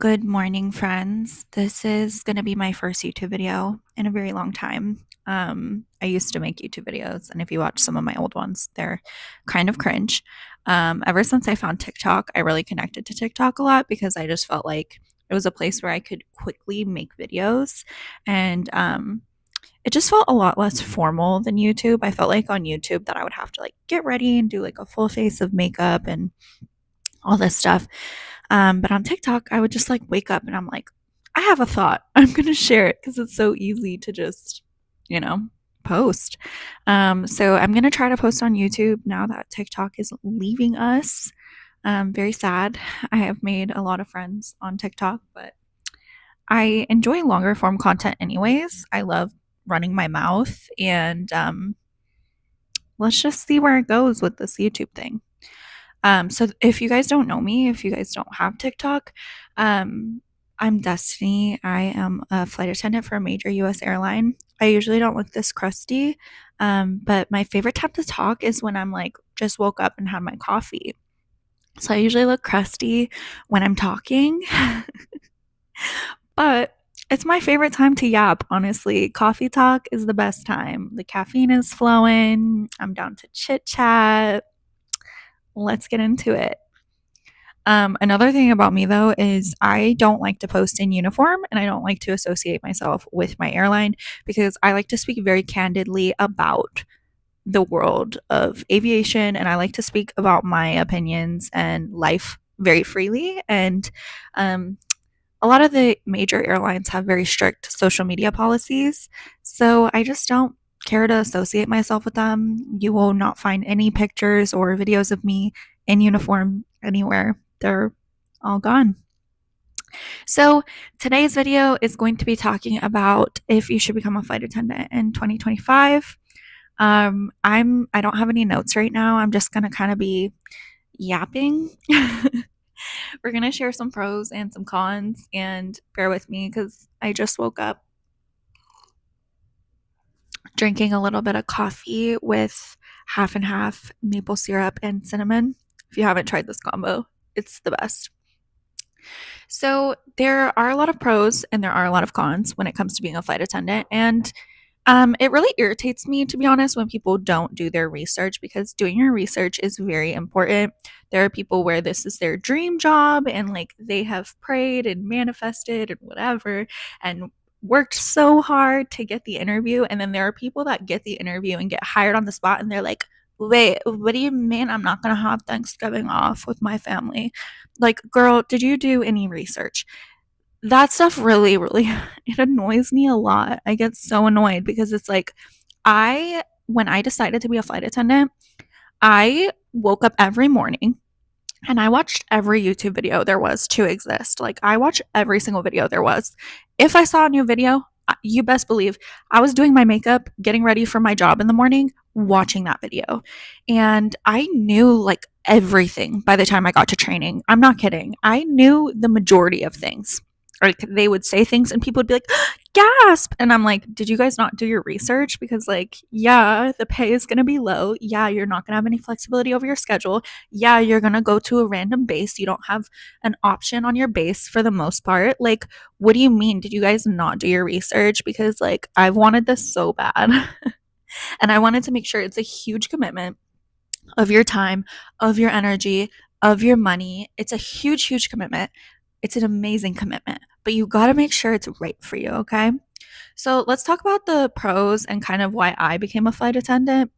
Good morning, friends. This is going to be my first YouTube video in a very long time. I used to make YouTube videos, and if you watch some of my old ones, they're kind of cringe. Ever since I found TikTok, I really connected to TikTok a lot because I just felt like it was a place where I could quickly make videos, and it just felt a lot less formal than YouTube. I felt like on YouTube that I would have to like get ready and do like a full face of makeup and all this stuff. But on TikTok, I would just like wake up and I'm like, I have a thought. I'm going to share it because it's so easy to just, you know, post. So I'm going to try to post on YouTube now that TikTok is leaving us. Very sad. I have made a lot of friends on TikTok, but I enjoy longer form content anyways. I love running my mouth and let's just see where it goes with this YouTube thing. So if you guys don't know me, if you guys don't have TikTok, I'm Destiny. I am a flight attendant for a major US airline. I usually don't look this crusty, but my favorite time to talk is when I'm like just woke up and had my coffee. So I usually look crusty when I'm talking, but it's my favorite time to yap, honestly. Coffee talk is the best time. The caffeine is flowing. I'm down to chit chat. Let's get into it. Another thing about me though is I don't like to post in uniform and I don't like to associate myself with my airline because I like to speak very candidly about the world of aviation and I like to speak about my opinions and life very freely. And um, a lot of the major airlines have very strict social media policies. So I just don't care to associate myself with them. You will not find any pictures or videos of me in uniform anywhere. They're all gone. So today's video is going to be talking about if you should become a flight attendant in 2025. I don't have any notes right now. I'm just gonna kind of be yapping. We're gonna share some pros and some cons, and bear with me because I just woke up drinking a little bit of coffee with half and half maple syrup and cinnamon. If you haven't tried this combo, it's the best. So, there are a lot of pros and there are a lot of cons when it comes to being a flight attendant. And it really irritates me, to be honest, when people don't do their research because doing your research is very important. There are people where this is their dream job and like they have prayed and manifested and whatever and worked so hard to get the interview. And then there are people that get the interview and get hired on the spot and they're like, wait, what do you mean I'm not going to have Thanksgiving off with my family? Like, girl, did you do any research? That stuff really it annoys me a lot. I get so annoyed because it's like I when I decided to be a flight attendant, I woke up every morning and I watched every YouTube video there was to exist. Like I watched every single video there was. If I saw a new video, you best believe I was doing my makeup, getting ready for my job in the morning, watching that video. And I knew like everything by the time I got to training. I'm not kidding. I knew the majority of things. Like they would say things and people would be like, gasp. And I'm like, did you guys not do your research? Because, like, yeah, the pay is going to be low. Yeah, you're not going to have any flexibility over your schedule. Yeah, you're going to go to a random base. You don't have an option on your base for the most part. Like, what do you mean? Did you guys not do your research? Because, like, I've wanted this so bad. And I wanted to make sure it's a huge commitment of your time, of your energy, of your money. It's a huge commitment. It's an amazing commitment, but you got to make sure it's right for you, okay? So let's talk about the pros and kind of why I became a flight attendant.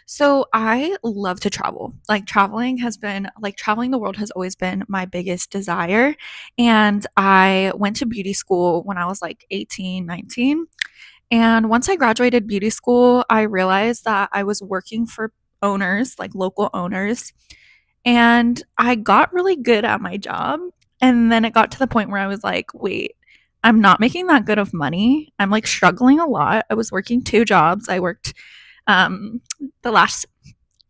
So I love to travel. Like traveling the world has always been my biggest desire. And I went to beauty school when I was like 18, 19. And once I graduated beauty school, I realized that I was working for owners, like local owners, and I got really good at my job. And then it got to the point where I was like, wait, I'm not making that good of money. I'm like struggling a lot. I was working two jobs. I worked the last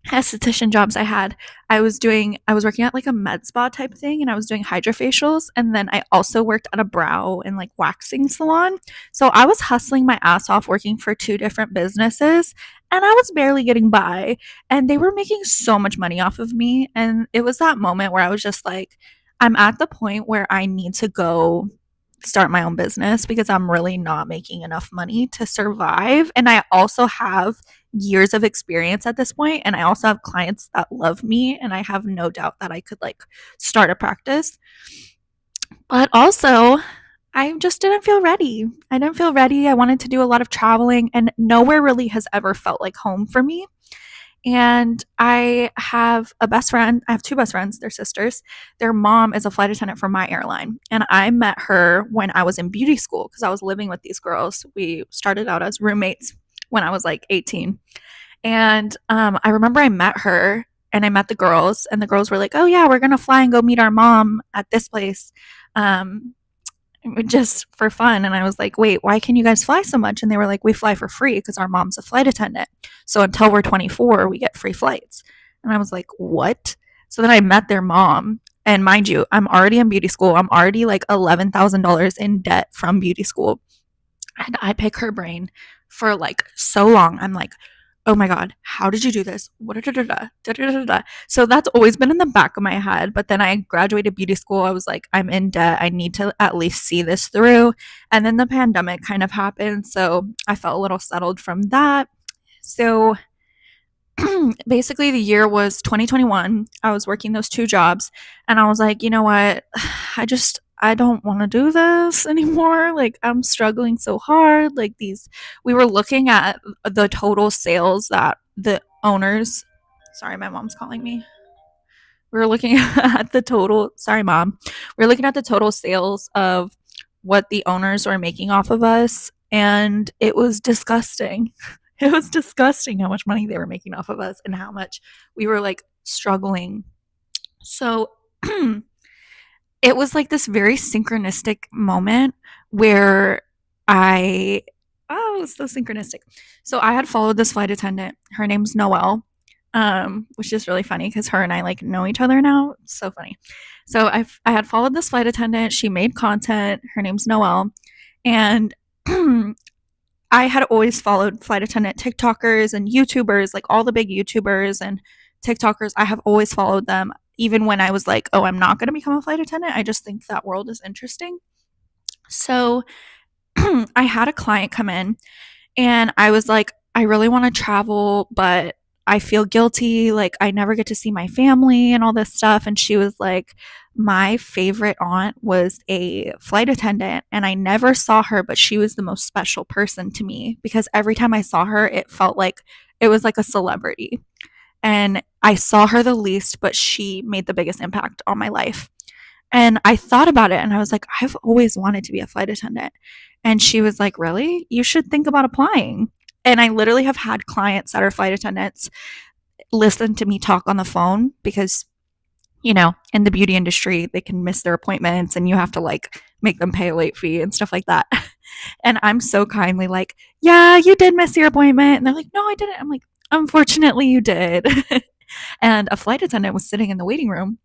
esthetician jobs I had, I was working at like a med spa type thing and I was doing hydrofacials and then I also worked at a brow and like waxing salon. So I was hustling my ass off working for two different businesses and I was barely getting by and they were making so much money off of me and it was that moment where I was just like I'm at the point where I need to go start my own business because I'm really not making enough money to survive. And I also have years of experience at this point, and I also have clients that love me, and I have no doubt that I could like start a practice. But also, I just didn't feel ready. I didn't feel ready. I wanted to do a lot of traveling, and nowhere really has ever felt like home for me. And I have a best friend. I have two best friends. They're sisters. Their mom is a flight attendant for my airline. And I met her when I was in beauty school because I was living with these girls. We started out as roommates when I was like 18. And I remember I met her and I met the girls, and the girls were like, oh, yeah, we're going to fly and go meet our mom at this place. Um, just for fun. And I was like, wait, why can you guys fly so much? And they were like, we fly for free because our mom's a flight attendant. So until we're 24, we get free flights. And I was like, what? So then I met their mom. And mind you, I'm already in beauty school. I'm already like $11,000 in debt from beauty school. And I pick her brain for like so long. I'm like, oh my God, how did you do this? So that's always been in the back of my head. But then I graduated beauty school. I was like, I'm in debt. I need to at least see this through. And then the pandemic kind of happened. So I felt a little settled from that. So basically, the year was 2021. I was working those two jobs, and I was like, you know what? I don't want to do this anymore. Like, I'm struggling so hard. Like, we were looking at the total sales that the owners, sorry, my mom's calling me. We were looking at the total, sorry, mom. We were looking at the total sales of what the owners were making off of us, and it was disgusting. It was disgusting how much money they were making off of us and how much we were like struggling. So it was like this very synchronistic moment where I, oh, it was so synchronistic. So I had followed this flight attendant. Her name's Noelle, which is really funny because her and I like know each other now. It's so funny. So I had followed this flight attendant. She made content. Her name's Noelle. And I had always followed flight attendant TikTokers and YouTubers, like all the big YouTubers and TikTokers. I have always followed them, even when I was like, oh, I'm not going to become a flight attendant. I just think that world is interesting. So I had a client come in, and I was like, I really want to travel, but I feel guilty. Like, I never get to see my family and all this stuff. And she was like, my favorite aunt was a flight attendant, and I never saw her, but she was the most special person to me because every time I saw her, it felt like it was like a celebrity. And I saw her the least, but she made the biggest impact on my life. And I thought about it and I was like, I've always wanted to be a flight attendant. And she was like, really? You should think about applying. And I literally have had clients that are flight attendants listen to me talk on the phone because, you know, in the beauty industry, they can miss their appointments and you have to like make them pay a late fee and stuff like that. And I'm so kindly like, yeah, you did miss your appointment. And they're like, no, I didn't. I'm like, unfortunately, you did. And a flight attendant was sitting in the waiting room,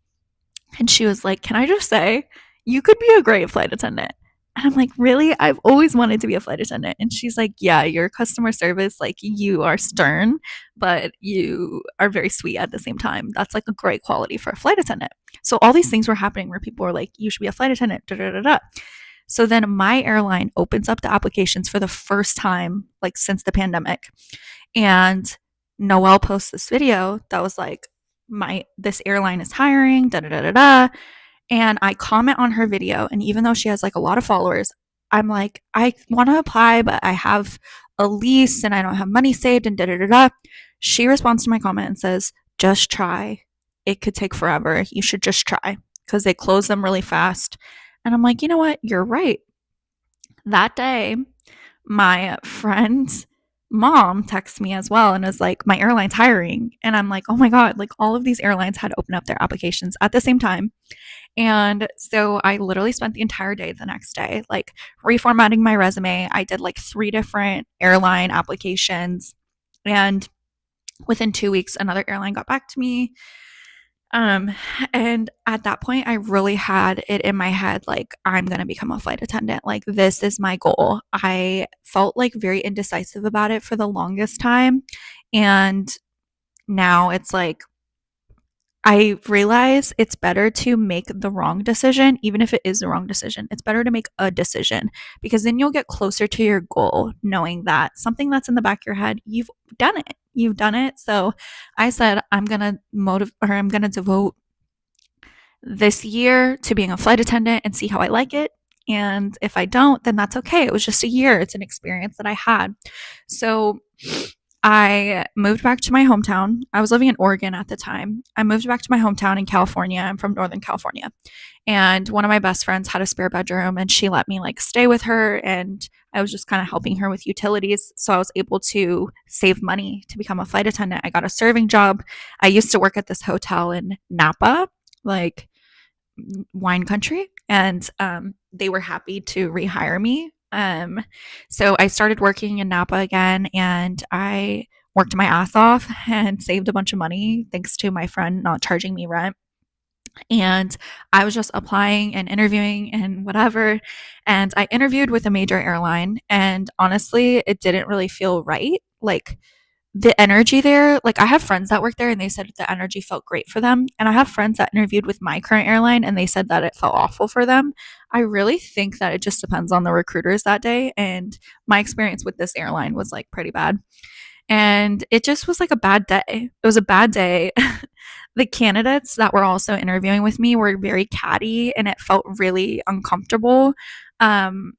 and she was like, can I just say, you could be a great flight attendant. And I'm like, really? I've always wanted to be a flight attendant. And she's like, yeah, your customer service, like you are stern, but you are very sweet at the same time. That's like a great quality for a flight attendant. So all these things were happening where people were like, you should be a flight attendant. Da, da, da, da. So then my airline opens up the applications for the first time, like since the pandemic. And Noelle posts this video that was like, this airline is hiring, da da da da da. And I comment on her video, and even though she has like a lot of followers, I'm like, I want to apply, but I have a lease and I don't have money saved and da da da da. She responds to my comment and says, just try. It could take forever. You should just try because they close them really fast. And I'm like, you know what? You're right. That day, my friend's mom texted me as well and was like, my airline's hiring. And I'm like, oh my God, like all of these airlines had opened up their applications at the same time. And so I literally spent the entire day the next day, like reformatting my resume. I did like 3 different airline applications. And within 2 weeks, another airline got back to me. Um, and at that point, I really had it in my head, like, I'm going to become a flight attendant. Like, this is my goal. I felt like very indecisive about it for the longest time. And now it's like, I realize it's better to make the wrong decision, even if it is the wrong decision. It's better to make a decision because then you'll get closer to your goal, knowing that something that's in the back of your head, you've done it. You've done it. So I said, I'm going to devote this year to being a flight attendant and see how I like it. And if I don't, then that's okay. It was just a year. It's an experience that I had. So I moved back to my hometown. I was living in Oregon at the time. I moved back to my hometown in California. I'm from Northern California. And one of my best friends had a spare bedroom and she let me like stay with her, and I was just kind of helping her with utilities. So I was able to save money to become a flight attendant. I got a serving job. I used to work at this hotel in Napa, like wine country, and they were happy to rehire me. So I started working in Napa again, and I worked my ass off and saved a bunch of money thanks to my friend not charging me rent. And I was just applying and interviewing and whatever. And I interviewed with a major airline, and honestly, it didn't really feel right. Like, the energy there, like I have friends that work there and they said the energy felt great for them. And I have friends that interviewed with my current airline and they said that it felt awful for them. I really think that it just depends on the recruiters that day. And my experience with this airline was like pretty bad. And it just was like a bad day. It was a bad day. The candidates that were also interviewing with me were very catty and it felt really uncomfortable. Um,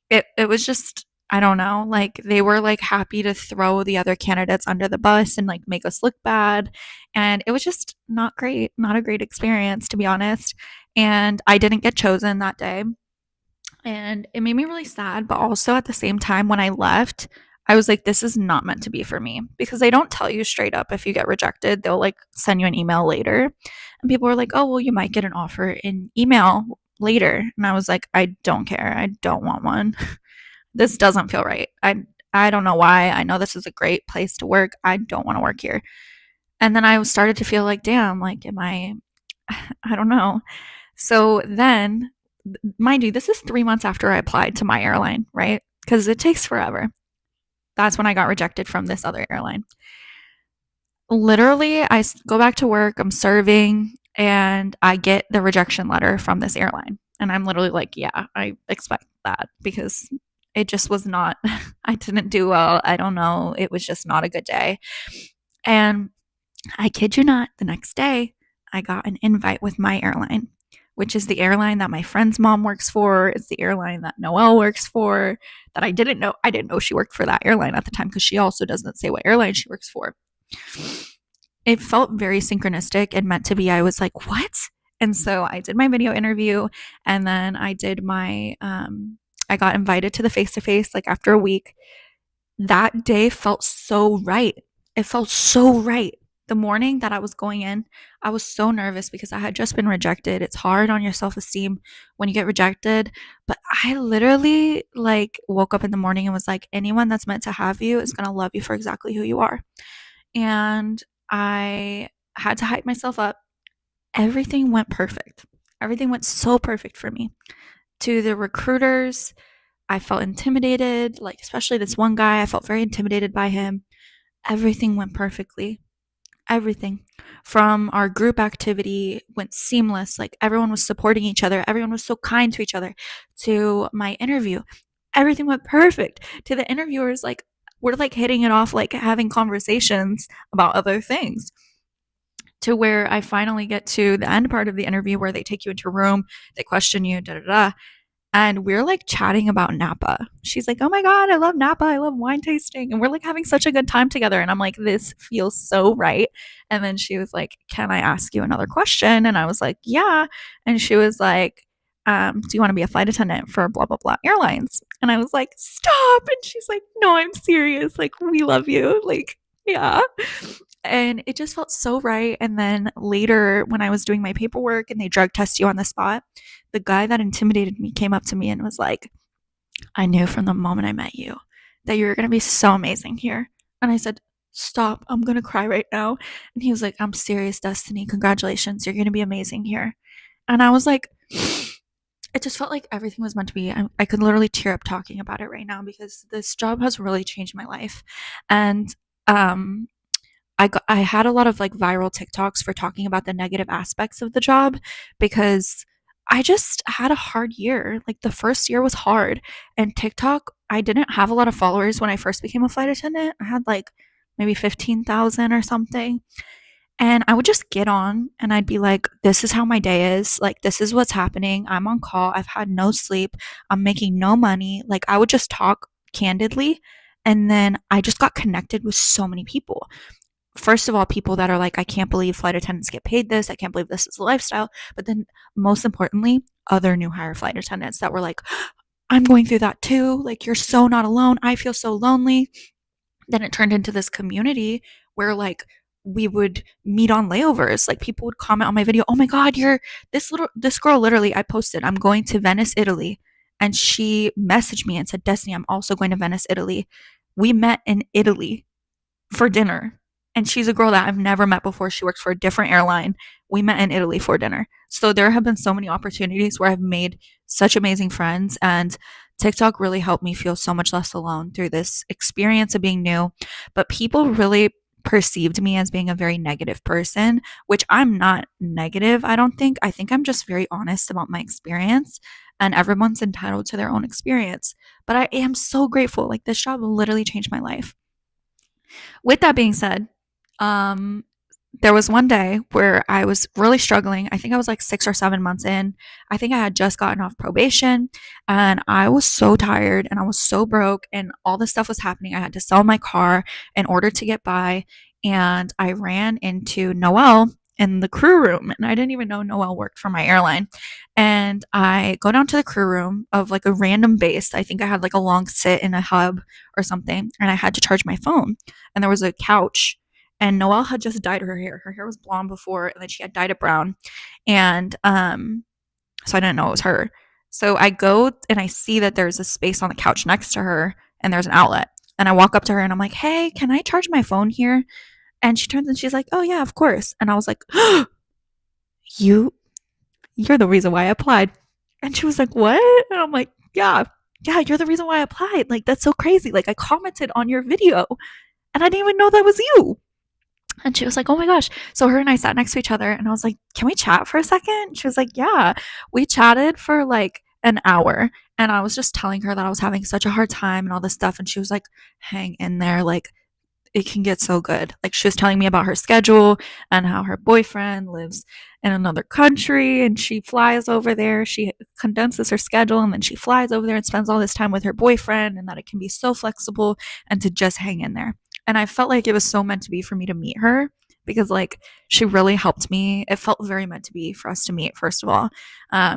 it was just, I don't know, like they were like happy to throw the other candidates under the bus and like make us look bad, and it was just not great, not a great experience to be honest. And I didn't get chosen that day, and it made me really sad, but also at the same time when I left, I was like, this is not meant to be for me, because they don't tell you straight up if you get rejected. They'll like send you an email later, and people were like, oh well, you might get an offer in email later, and I was like, I don't care, I don't want one. This doesn't feel right. I don't know why. I know this is a great place to work. I don't want to work here. And then I started to feel like, damn, like am I don't know. So then, mind you, this is 3 months after I applied to my airline, right? Cuz it takes forever. That's when I got rejected from this other airline. Literally, go back to work, I'm serving, and I get the rejection letter from this airline. And I'm literally like, yeah, I expect that because it just was not, I didn't do well. I don't know. It was just not a good day. And I kid you not, the next day, I got an invite with my airline, which is the airline that my friend's mom works for. It's the airline that Noelle works for, that I didn't know. I didn't know she worked for that airline at the time because she also doesn't say what airline she works for. It felt very synchronistic and meant to be. I was like, what? And so I did my video interview, and then I did I got invited to the face to face like after a week. That day felt so right. It felt so right. The morning that I was going in, I was so nervous because I had just been rejected. It's hard on your self esteem when you get rejected. But I literally like woke up in the morning and was like, anyone that's meant to have you is going to love you for exactly who you are. And I had to hype myself up. Everything went perfect. Everything went so perfect for me. To the recruiters, I felt intimidated, like, especially this one guy, I felt very intimidated by him. Everything went perfectly. Everything. From our group activity went seamless. Like, everyone was supporting each other. Everyone was so kind to each other. To my interview, everything went perfect. To the interviewers, like, we're like hitting it off, like having conversations about other things. To where I finally get to the end part of the interview where they take you into a room, they question you, da da da. And we're like chatting about Napa. She's like, oh my God, I love Napa. I love wine tasting. And we're like having such a good time together. And I'm like, this feels so right. And then she was like, can I ask you another question? And I was like, yeah. And she was like, do you want to be a flight attendant for blah, blah, blah airlines? And I was like, stop. And she's like, no, I'm serious. Like, we love you. Like, yeah. And it just felt so right. And then later, when I was doing my paperwork and they drug test you on the spot, the guy that intimidated me came up to me and was like, I knew from the moment I met you that you were going to be so amazing here. And I said, stop, I'm going to cry right now. And he was like, I'm serious, Destiny. Congratulations. You're going to be amazing here. And I was like, it just felt like everything was meant to be. I could literally tear up talking about it right now because this job has really changed my life. And I had a lot of like viral TikToks for talking about the negative aspects of the job because I just had a hard year. Like the first year was hard, and TikTok, I didn't have a lot of followers when I first became a flight attendant. I had like maybe 15,000 or something. And I would just get on and I'd be like, this is how my day is. Like, this is what's happening. I'm on call. I've had no sleep. I'm making no money. Like, I would just talk candidly. And then I just got connected with so many people. First of all, people that are like, I can't believe flight attendants get paid this. I can't believe this is a lifestyle. But then, most importantly, other new hire flight attendants that were like, I'm going through that too. Like, you're so not alone. I feel so lonely. Then it turned into this community where like we would meet on layovers. Like people would comment on my video, "Oh my god, you're this girl literally I posted, I'm going to Venice, Italy." And she messaged me and said, "Destiny, I'm also going to Venice, Italy." We met in Italy for dinner. And she's a girl that I've never met before. She works for a different airline. We met in Italy for dinner. So there have been so many opportunities where I've made such amazing friends, and TikTok really helped me feel so much less alone through this experience of being new. But people really perceived me as being a very negative person, which I'm not negative, I don't think. I think I'm just very honest about my experience, and everyone's entitled to their own experience. But I am so grateful. Like this job literally changed my life. With that being said, um, there was one day where I was really struggling. I think I was like 6 or 7 months in. I think I had just gotten off probation and I was so tired and I was so broke and all this stuff was happening. I had to sell my car in order to get by. And I ran into Noelle in the crew room and I didn't even know Noelle worked for my airline. And I go down to the crew room of like a random base. I think I had like a long sit in a hub or something and I had to charge my phone. And there was a couch and Noelle had just dyed her hair. Her hair was blonde before, and then she had dyed it brown. And so I didn't know it was her. So I go and I see that there's a space on the couch next to her, and there's an outlet. And I walk up to her and I'm like, "Hey, can I charge my phone here?" And she turns and she's like, "Oh yeah, of course." And I was like, "You, you're the reason why I applied." And she was like, "What?" And I'm like, "Yeah, yeah, you're the reason why I applied. Like that's so crazy. Like I commented on your video, and I didn't even know that was you." And she was like, "Oh my gosh." So her and I sat next to each other and I was like, "Can we chat for a second?" She was like, "Yeah." We chatted for like an hour and I was just telling her that I was having such a hard time and all this stuff. And she was like, "Hang in there. Like, it can get so good." Like she was telling me about her schedule and how her boyfriend lives in another country and she flies over there. She condenses her schedule and then she flies over there and spends all this time with her boyfriend and that it can be so flexible and to just hang in there. And I felt like it was so meant to be for me to meet her because like she really helped me. It felt very meant to be for us to meet, first of all. I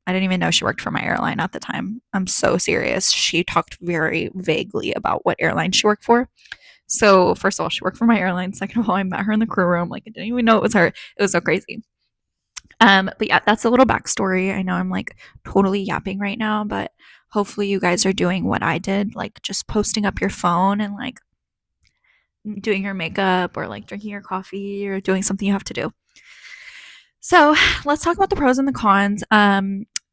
didn't even know she worked for my airline at the time. I'm so serious. She talked very vaguely about what airline she worked for. So first of all, she worked for my airline. Second of all, I met her in the crew room. Like I didn't even know it was her. It was so crazy. But yeah, that's a little backstory. I know I'm like totally yapping right now, but hopefully you guys are doing what I did, like just posting up your phone and like doing your makeup or like drinking your coffee or doing something you have to do. So let's talk about the pros and the cons.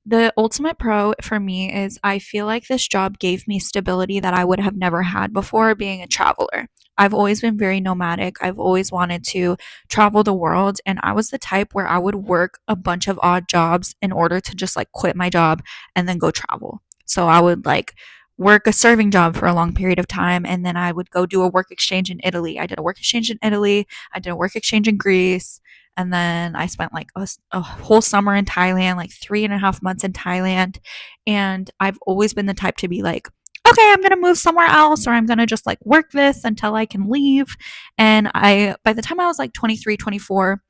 The ultimate pro for me is I feel like this job gave me stability that I would have never had before being a traveler. I've always been very nomadic. I've always wanted to travel the world. And I was the type where I would work a bunch of odd jobs in order to just like quit my job and then go travel. So I would like work a serving job for a long period of time and then I would go do a work exchange in Italy. I did a work exchange in Italy. I did a work exchange in Greece. And then I spent like a whole summer in Thailand, like 3.5 months in Thailand. And I've always been the type to be like, okay, I'm going to move somewhere else or I'm going to just like work this until I can leave. And by the time I was like 23, 24,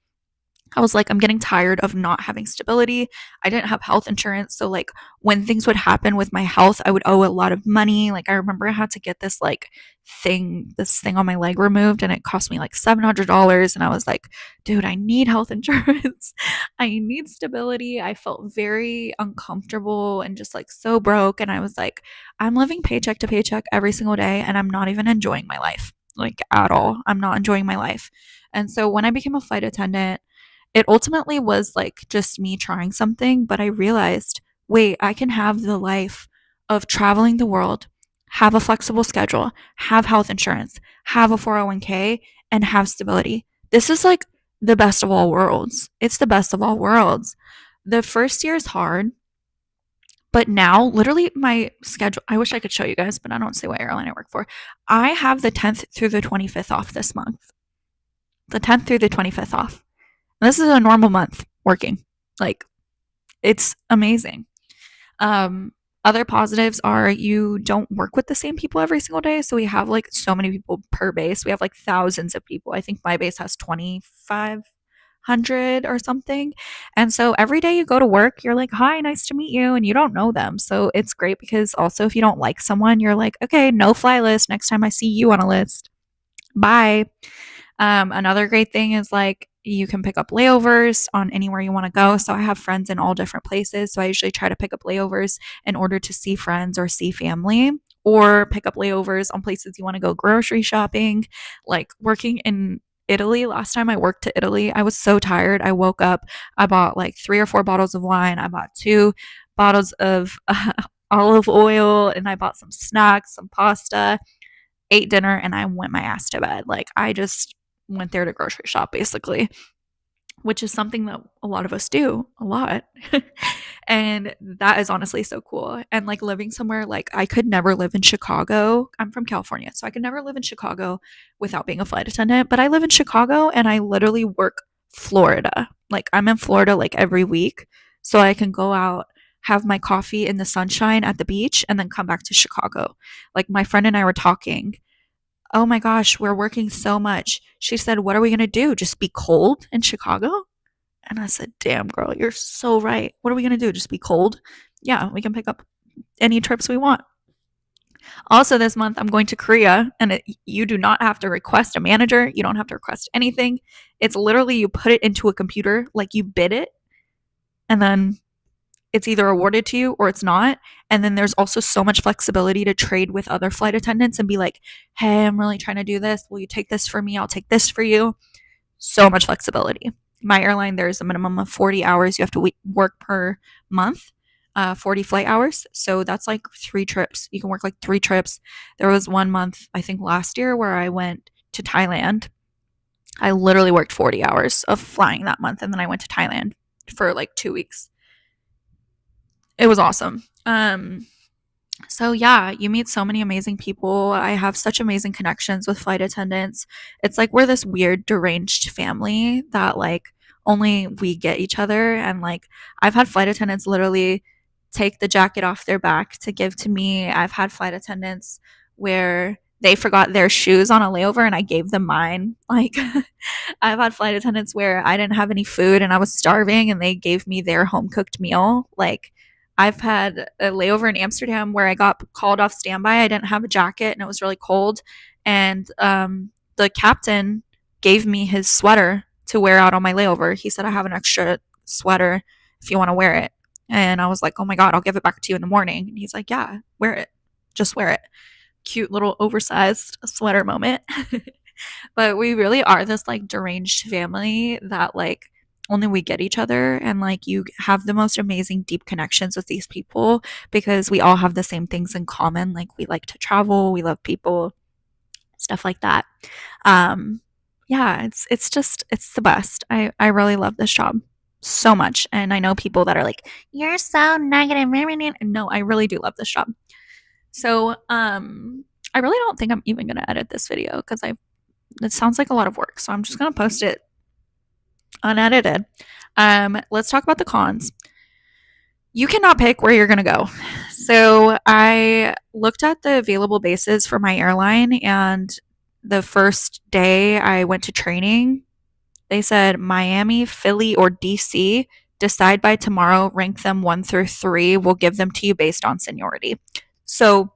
I was like, I'm getting tired of not having stability. I didn't have health insurance. So, like, when things would happen with my health, I would owe a lot of money. Like, I remember I had to get this thing on my leg removed, and it cost me like $700. And I was like, dude, I need health insurance. I need stability. I felt very uncomfortable and just like so broke. And I was like, I'm living paycheck to paycheck every single day, and I'm not even enjoying my life, like, at all. I'm not enjoying my life. And so, when I became a flight attendant, it ultimately was like just me trying something, but I realized, wait, I can have the life of traveling the world, have a flexible schedule, have health insurance, have a 401k, and have stability. This is like the best of all worlds. It's the best of all worlds. The first year is hard, but now literally my schedule, I wish I could show you guys, but I don't say what airline I work for. I have the 10th through the 25th off this month. The 10th through the 25th off. And this is a normal month working. Like, it's amazing. Um, Other positives are you don't work with the same people every single day. So we have like so many people per base. We have like thousands of people. I think my base has 2,500 or something. And so every day you go to work, you're like, hi, nice to meet you. And you don't know them. So it's great because also if you don't like someone, you're like, okay, no fly list. Next time I see you on a list, bye. Another great thing is like you can pick up layovers on anywhere you want to go. So I have friends in all different places. So I usually try to pick up layovers in order to see friends or see family, or pick up layovers on places you want to go grocery shopping. Like working in Italy, last time I worked to Italy, I was so tired. I woke up, I bought like 3 or 4 bottles of wine, I bought 2 bottles of olive oil, and I bought some snacks, some pasta, ate dinner, and I went my ass to bed. Like I just went there to grocery shop basically, which is something that a lot of us do a lot. And that is honestly so cool. And like living somewhere, like I could never live in Chicago. I'm from California, so I could never live in Chicago without being a flight attendant. But I live in Chicago and I literally work Florida. Like I'm in Florida like every week. So I can go out, have my coffee in the sunshine at the beach, and then come back to Chicago. Like my friend and I were talking, oh my gosh, we're working so much. She said, what are we going to do? Just be cold in Chicago? And I said, damn, girl, you're so right. What are we going to do? Just be cold? Yeah, we can pick up any trips we want. Also, this month, I'm going to Korea, and you do not have to request a manager. You don't have to request anything. It's literally you put it into a computer, like you bid it, and then it's either awarded to you or it's not. And then there's also so much flexibility to trade with other flight attendants and be like, hey, I'm really trying to do this. Will you take this for me? I'll take this for you. So much flexibility. My airline, there's a minimum of 40 hours you have to work per month, 40 flight hours. So that's like 3 trips. You can work like 3 trips. There was one month, I think last year, where I went to Thailand. I literally worked 40 hours of flying that month. And then I went to Thailand for like 2 weeks. It was awesome. So yeah, you meet so many amazing people. I have such amazing connections with flight attendants. It's like we're this weird deranged family that like only we get each other. And like I've had flight attendants literally take the jacket off their back to give to me. I've had flight attendants where they forgot their shoes on a layover and I gave them mine. Like I've had flight attendants where I didn't have any food and I was starving and they gave me their home cooked meal. Like I've had a layover in Amsterdam where I got called off standby. I didn't have a jacket and it was really cold. And the captain gave me his sweater to wear out on my layover. He said, I have an extra sweater if you want to wear it. And I was like, oh my God, I'll give it back to you in the morning. And he's like, yeah, wear it. Just wear it. Cute little oversized sweater moment. But we really are this like deranged family that like only we get each other, and like you have the most amazing deep connections with these people because we all have the same things in common. Like we like to travel, we love people, stuff like that. um yeah, it's the best. I really love this job so much, and I know people that are like, you're so negative. No, I really do love this job. So I really don't think I'm even gonna edit this video because I it sounds like a lot of work, so I'm just gonna post it unedited. Let's talk about the cons. You cannot pick where you're going to go. So I looked at the available bases for my airline, and the first day I went to training, they said Miami, Philly, or DC. Decide by tomorrow, rank them 1 through 3. We'll give them to you based on seniority. So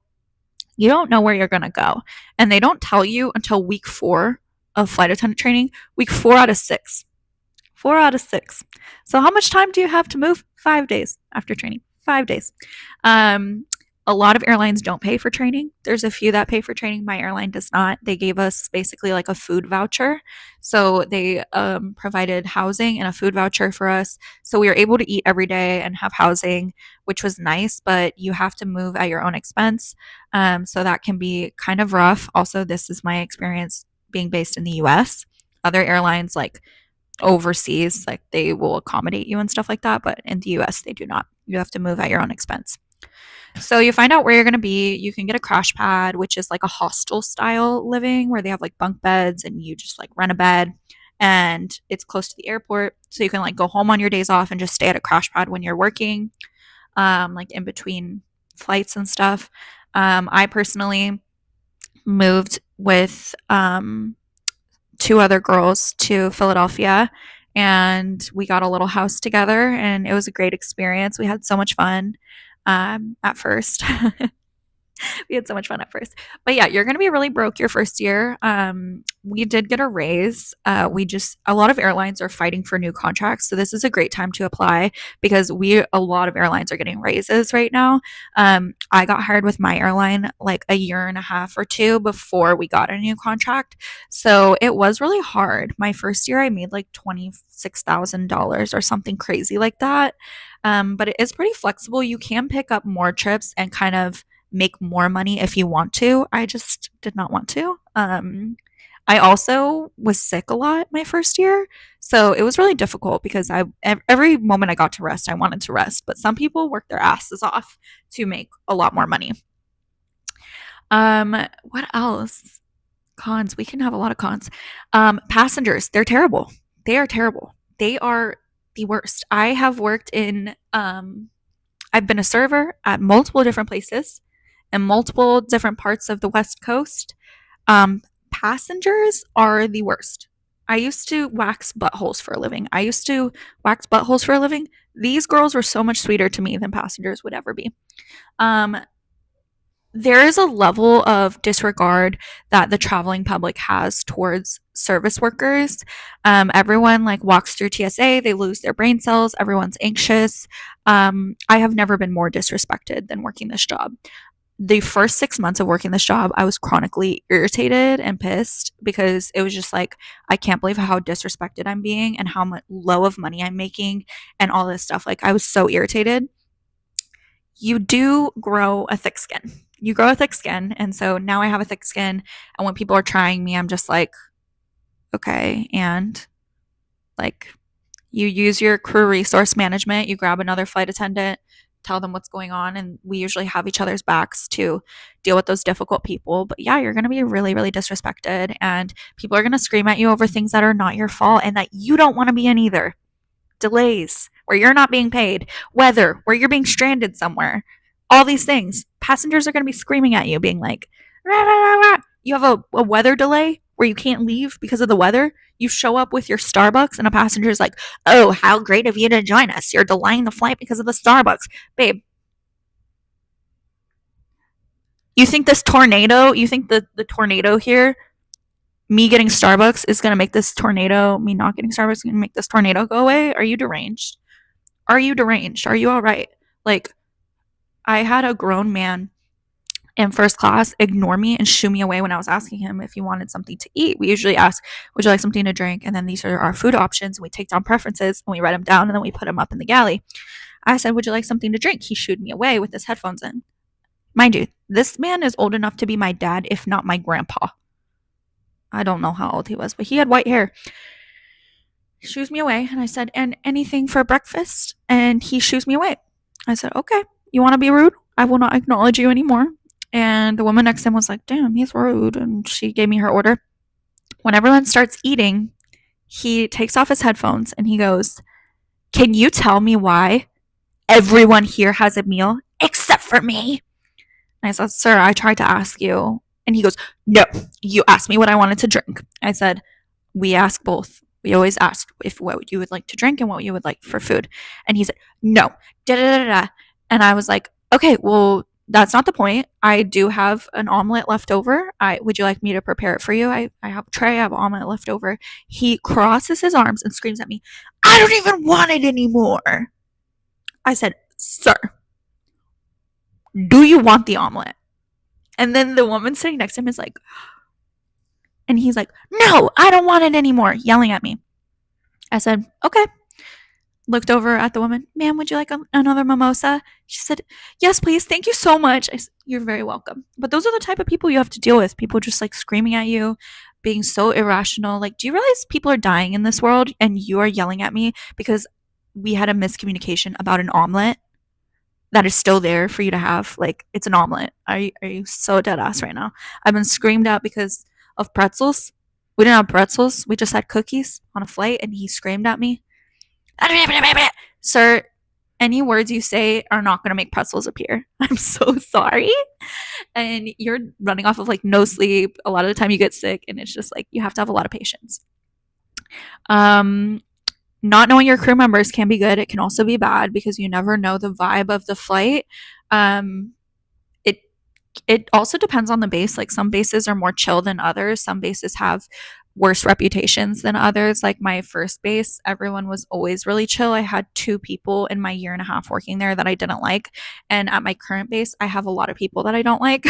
you don't know where you're going to go. And they don't tell you until week 4 of flight attendant training, week 4 out of 6. 4 out of 6. So how much time do you have to move? 5 days after training. 5 days. A lot of airlines don't pay for training. There's a few that pay for training. My airline does not. They gave us basically like a food voucher. So they provided housing and a food voucher for us. So we were able to eat every day and have housing, which was nice, but you have to move at your own expense. So that can be kind of rough. Also, this is my experience being based in the US. Other airlines, like overseas, like they will accommodate you and stuff like that, but in the US, they do not. You have to move at your own expense. So you find out where you're going to be. You can get a crash pad, which is like a hostel style living where they have like bunk beds and you just like rent a bed, and it's close to the airport. So you can like go home on your days off and just stay at a crash pad when you're working, like in between flights and stuff. I personally moved with two other girls to Philadelphia, and we got a little house together, and it was a great experience. We had so much fun at first. We had so much fun at first. But yeah, you're going to be really broke your first year. We did get a raise. A lot of airlines are fighting for new contracts. So this is a great time to apply because a lot of airlines are getting raises right now. I got hired with my airline like a year and a half or two before we got a new contract. So it was really hard. My first year, I made like $26,000 or something crazy like that. But it is pretty flexible. You can pick up more trips and kind of make more money if you want to. I just did not want to. I also was sick a lot my first year, so it was really difficult because every moment I got to rest, I wanted to rest. But some people work their asses off to make a lot more money. What else? Cons. We can have a lot of cons. Passengers, they're terrible. They are terrible. They are the worst. I have worked in I've been a server at multiple different places in multiple different parts of the West Coast. Passengers are the worst. I used to wax buttholes for a living. These girls were so much sweeter to me than passengers would ever be. Um, there is a level of disregard that the traveling public has towards service workers. Everyone like walks through TSA, they lose their brain cells, everyone's anxious. I have never been more disrespected than working this job. The first 6 months of working this job, I was chronically irritated and pissed because it was just like, I can't believe how disrespected I'm being and how much low of money I'm making and all this stuff. Like, I was so irritated. You do grow a thick skin. You grow a thick skin. And so now I have a thick skin. And when people are trying me, I'm just like, okay. And like, you use your crew resource management, you grab another flight attendant, tell them what's going on, and we usually have each other's backs to deal with those difficult people. But yeah, you're going to be really, really disrespected, and people are going to scream at you over things that are not your fault and that you don't want to be in either. Delays where you're not being paid, weather where you're being stranded somewhere, all these things. Passengers are going to be screaming at you, being like, rah, rah, rah, rah. You have a weather delay where you can't leave because of the weather. You show up with your Starbucks and a passenger is like, oh, how great of you to join us. You're delaying the flight because of the Starbucks. Babe, you think the tornado here, me getting Starbucks is going to make this tornado, me not getting Starbucks, going to make this tornado go away? Are you deranged? Are you deranged? Are you all right? Like, I had a grown man in first class ignore me and shoo me away when I was asking him if he wanted something to eat. We usually ask, would you like something to drink? And then these are our food options. And we take down preferences and we write them down and then we put them up in the galley. I said, would you like something to drink? He shooed me away with his headphones in. Mind you, this man is old enough to be my dad, if not my grandpa. I don't know how old he was, but he had white hair. He shoos me away and I said, and anything for breakfast? And he shoos me away. I said, okay, you want to be rude? I will not acknowledge you anymore. And the woman next to him was like, damn, he's rude. And she gave me her order. When everyone starts eating, he takes off his headphones and he goes, can you tell me why everyone here has a meal except for me? And I said, sir, I tried to ask you. And he goes, no, you asked me what I wanted to drink. I said, we ask both. We always ask if what you would like to drink and what you would like for food. And he said, no, da da da da. And I was like, okay, well, that's not the point. I do have an omelet left over. Would you like me to prepare it for you? I have a tray, I have omelet left over. He crosses his arms and screams at me, I don't even want it anymore. I said, sir, do you want the omelet? And then the woman sitting next to him is like, and he's like, no, I don't want it anymore, yelling at me. I said, okay. looked over at the woman. Ma'am, would you like another mimosa? She said, yes, please. Thank you so much. I said, you're very welcome. But those are the type of people you have to deal with. People just like screaming at you, being so irrational. Like, do you realize people are dying in this world and you are yelling at me because we had a miscommunication about an omelet that is still there for you to have? Like, it's an omelet. Are you so dead ass right now? I've been screamed at because of pretzels. We didn't have pretzels. We just had cookies on a flight, and he screamed at me. Sir, any words you say are not going to make pretzels appear. I'm so sorry. And you're running off of like no sleep. A lot of the time you get sick, and it's just like you have to have a lot of patience. Um, Not knowing your crew members can be good. It can also be bad because you never know the vibe of the flight. Um, it it also depends on the base. Like some bases are more chill than others. Some bases have worse reputations than others. Like my first base, everyone was always really chill. I had two people in my year and a half working there that I didn't like. And at my current base, I have a lot of people that I don't like.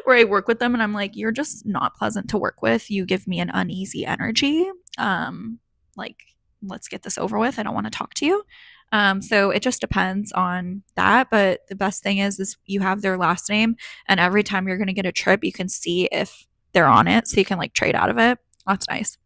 Where I work with them and I'm like, you're just not pleasant to work with. You give me an uneasy energy. Like, let's get this over with. I don't want to talk to you. So it just depends on that. But the best thing is you have their last name, and every time you're going to get a trip, you can see if they're on it, so you can like trade out of it. That's nice.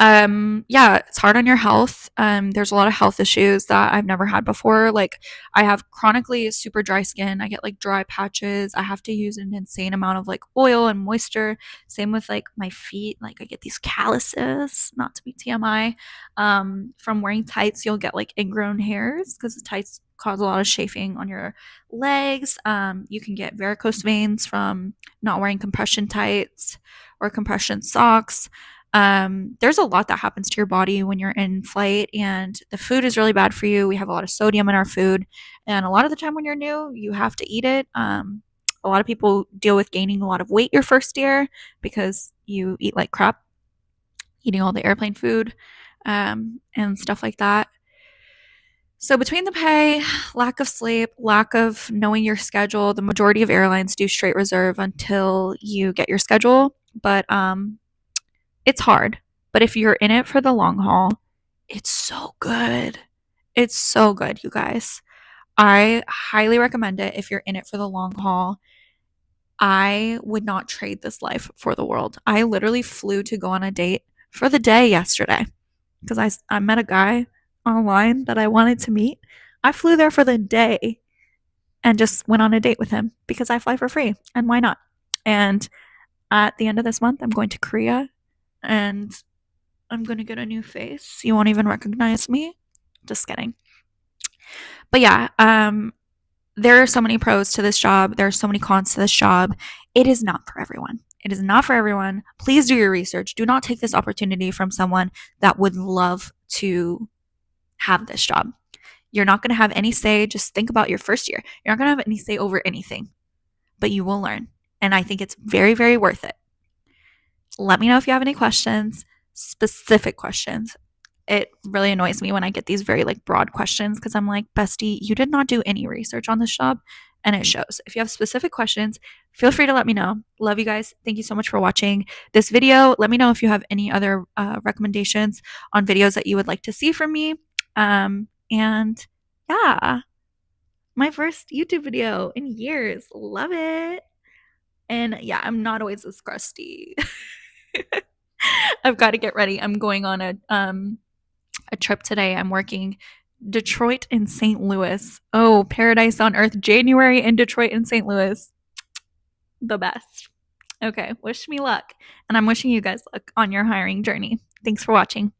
Yeah, it's hard on your health. There's a lot of health issues that I've never had before. Like I have chronically super dry skin. I get like dry patches. I have to use an insane amount of like oil and moisture. Same with like my feet. Like I get these calluses, not to be TMI. From wearing tights, you'll get like ingrown hairs because the tights cause a lot of chafing on your legs. You can get varicose veins from not wearing compression tights or compression socks. There's a lot that happens to your body when you're in flight, and the food is really bad for you. We have a lot of sodium in our food, and a lot of the time when you're new, you have to eat it. A lot of people deal with gaining a lot of weight your first year because you eat like crap, eating all the airplane food, and stuff like that. So, between the pay, lack of sleep, lack of knowing your schedule, the majority of airlines do straight reserve until you get your schedule. But it's hard, but if you're in it for the long haul, it's so good. It's so good, you guys. I highly recommend it if you're in it for the long haul. I would not trade this life for the world. I literally flew to go on a date for the day yesterday because I met a guy online that I wanted to meet. I flew there for the day and just went on a date with him because I fly for free, and why not? And at the end of this month, I'm going to Korea, and I'm gonna get a new face. You won't even recognize me. Just kidding. But yeah, there are so many pros to this job. There are so many cons to this job. It is not for everyone. It is not for everyone. Please do your research. Do not take this opportunity from someone that would love to have this job. You're not going to have any say. Just think about your first year. You're not going to have any say over anything, but you will learn. And I think it's very, very worth it. Let me know if you have any questions, specific questions. It really annoys me when I get these very like broad questions because I'm like, bestie, you did not do any research on this job, and it shows. If you have specific questions, feel free to let me know. Love you guys. Thank you so much for watching this video. Let me know if you have any other recommendations on videos that you would like to see from me. And yeah, my first YouTube video in years. Love it. And yeah, I'm not always this crusty. I've got to get ready. I'm going on a trip today. I'm working Detroit and St. Louis. Oh, paradise on earth. January in Detroit and St. Louis. The best. Okay, wish me luck. And I'm wishing you guys luck on your hiring journey. Thanks for watching.